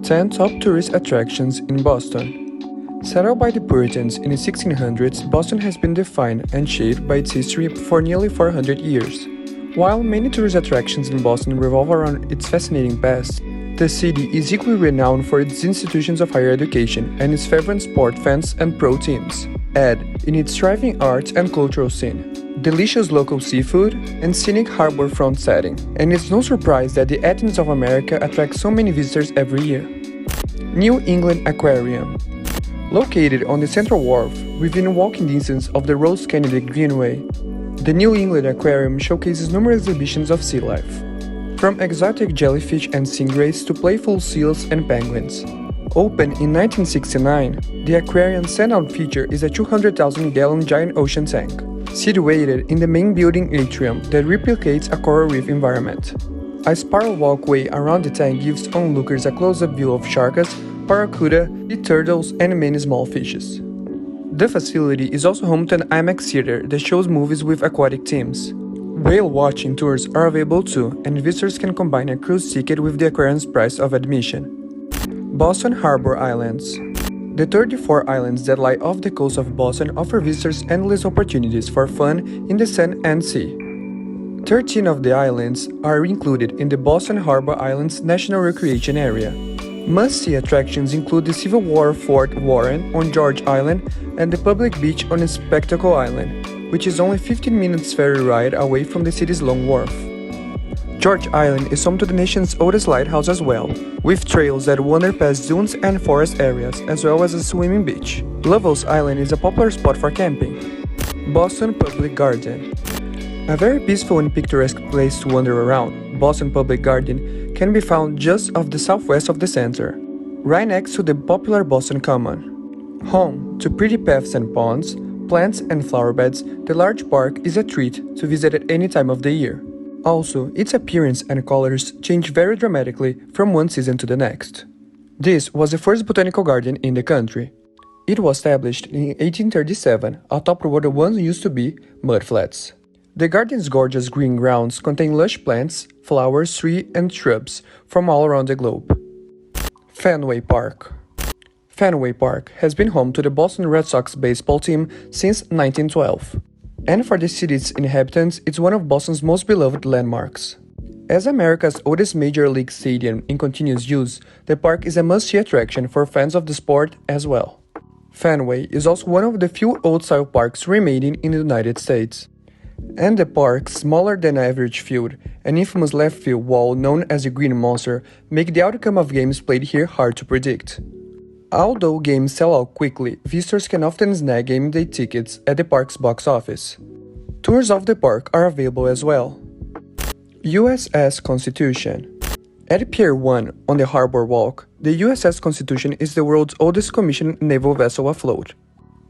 10 top tourist attractions in Boston. Settled by the Puritans in the 1600s, Boston has been defined and shaped by its history for nearly 400 years. While many tourist attractions in Boston revolve around its fascinating past, the city is equally renowned for its institutions of higher education and its fervent sport fans and pro teams. Add in its thriving arts and cultural scene, delicious local seafood, and scenic harborfront setting. And it's no surprise that the Athens of America attracts so many visitors every year. New England Aquarium. Located on the Central Wharf, within walking distance of the Rose Kennedy Greenway, the New England Aquarium showcases numerous exhibitions of sea life, from exotic jellyfish and stingrays to playful seals and penguins. Opened in 1969, the aquarium's standout feature is a 200,000-gallon giant ocean tank, situated in the main building atrium that replicates a coral reef environment. A spiral walkway around the tank gives onlookers a close-up view of sharks, barracuda, sea turtles, and many small fishes. The facility is also home to an IMAX theater that shows movies with aquatic themes. Whale watching tours are available too, and visitors can combine a cruise ticket with the aquarium's price of admission. Boston Harbor Islands. The 34 islands that lie off the coast of Boston offer visitors endless opportunities for fun in the sand and sea. 13 of the islands are included in the Boston Harbor Islands National Recreation Area. Must-see attractions include the Civil War Fort Warren on George Island and the public beach on Spectacle Island, which is only 15 minutes ferry ride away from the city's Long Wharf. George Island is home to the nation's oldest lighthouse as well, with trails that wander past dunes and forest areas, as well as a swimming beach. Lovell's Island is a popular spot for camping. Boston Public Garden. A very peaceful and picturesque place to wander around, Boston Public Garden can be found just off the southwest of the center, right next to the popular Boston Common. Home to pretty paths and ponds, plants and flower beds, the large park is a treat to visit at any time of the year. Also, its appearance and colors change very dramatically from one season to the next. This was the first botanical garden in the country. It was established in 1837 atop where the ones used to be mudflats. The garden's gorgeous green grounds contain lush plants, flowers, trees, and shrubs from all around the globe. Fenway Park. Fenway Park has been home to the Boston Red Sox baseball team since 1912. And for the city's inhabitants, it's one of Boston's most beloved landmarks. As America's oldest major league stadium in continuous use, the park is a must-see attraction for fans of the sport as well. Fenway is also one of the few old-style parks remaining in the United States. And the park's smaller-than-average field and infamous left field wall known as the Green Monster make the outcome of games played here hard to predict. Although games sell out quickly, visitors can often snag game day tickets at the park's box office. Tours of the park are available as well. USS Constitution. At Pier 1 on the Harbor Walk, the USS Constitution is the world's oldest commissioned naval vessel afloat,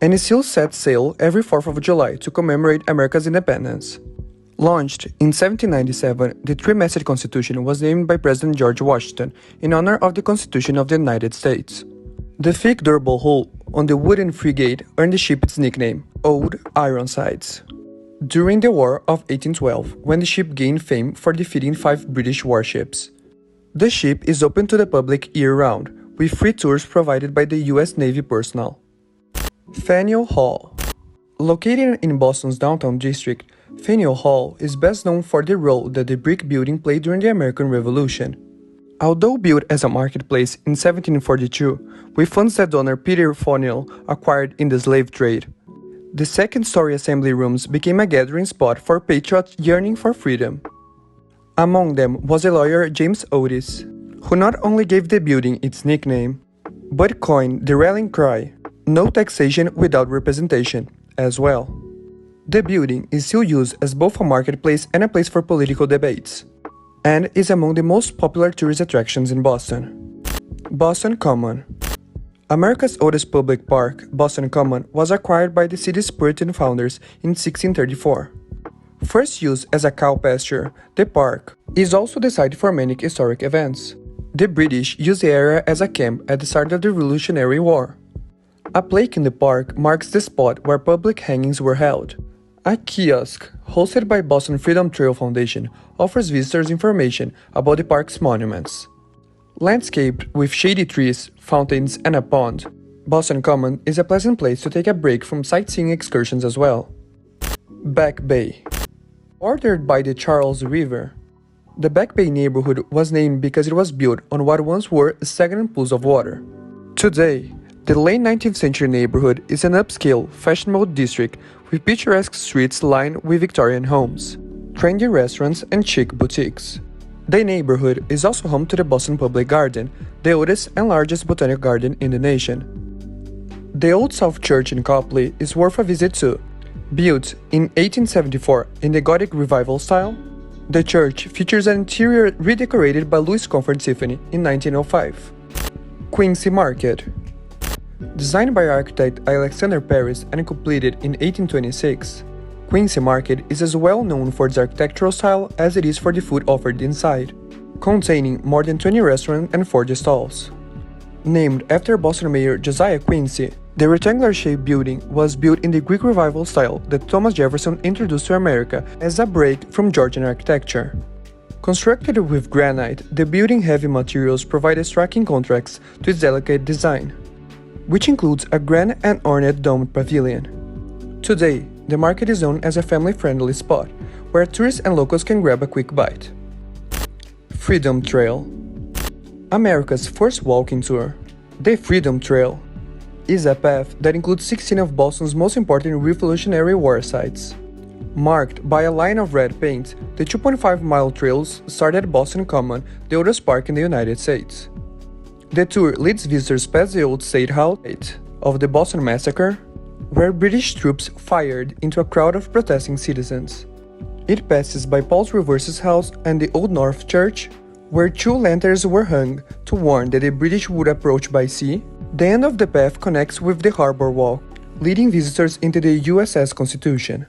and it still sets sail every 4th of July to commemorate America's independence. Launched in 1797, the three-masted Constitution was named by President George Washington in honor of the Constitution of the United States. The thick, durable hull on the wooden frigate earned the ship its nickname, Old Ironsides, during the War of 1812, when the ship gained fame for defeating 5 British warships. The ship is open to the public year-round, with free tours provided by the U.S. Navy personnel. Faneuil Hall. Located in Boston's downtown district, Faneuil Hall is best known for the role that the brick building played during the American Revolution. Although built as a marketplace in 1742, with funds that donor Peter Faneuil acquired in the slave trade, the second-story assembly rooms became a gathering spot for patriots yearning for freedom. Among them was the lawyer James Otis, who not only gave the building its nickname, but coined the rallying cry, "No taxation without representation," as well. The building is still used as both a marketplace and a place for political debates, and is among the most popular tourist attractions in Boston. Boston Common. America's oldest public park, Boston Common, was acquired by the city's Puritan founders in 1634. First used as a cow pasture, the park is also the site for many historic events. The British used the area as a camp at the start of the Revolutionary War. A plaque in the park marks the spot where public hangings were held. A kiosk, hosted by Boston Freedom Trail Foundation, offers visitors information about the park's monuments. Landscaped with shady trees, fountains, and a pond, Boston Common is a pleasant place to take a break from sightseeing excursions as well. Back Bay. Bordered by the Charles River, the Back Bay neighborhood was named because it was built on what once were stagnant pools of water. Today, the late 19th century neighborhood is an upscale, fashionable district with picturesque streets lined with Victorian homes, trendy restaurants, and chic boutiques. The neighborhood is also home to the Boston Public Garden, the oldest and largest botanical garden in the nation. The Old South Church in Copley is worth a visit too. Built in 1874 in the Gothic Revival style, the church features an interior redecorated by Louis Comfort Tiffany in 1905. Quincy Market. Designed by architect Alexander Paris and completed in 1826, Quincy Market is as well known for its architectural style as it is for the food offered inside, containing more than 20 restaurants and 40 stalls. Named after Boston Mayor Josiah Quincy, the rectangular-shaped building was built in the Greek Revival style that Thomas Jefferson introduced to America as a break from Georgian architecture. Constructed with granite, the building's heavy materials provide a striking contrast to its delicate design, which includes a grand and ornate domed pavilion. Today, the market is known as a family-friendly spot, where tourists and locals can grab a quick bite. Freedom Trail. America's first walking tour. The Freedom Trail is a path that includes 16 of Boston's most important Revolutionary War sites. Marked by a line of red paint, the 2.5-mile trails start at Boston Common, the oldest park in the United States. The tour leads visitors past the old State House of the Boston Massacre, where British troops fired into a crowd of protesting citizens. It passes by Paul's Reverse's house and the Old North Church, where 2 lanterns were hung to warn that the British would approach by sea. The end of the path connects with the Harbor Walk, leading visitors into the USS Constitution.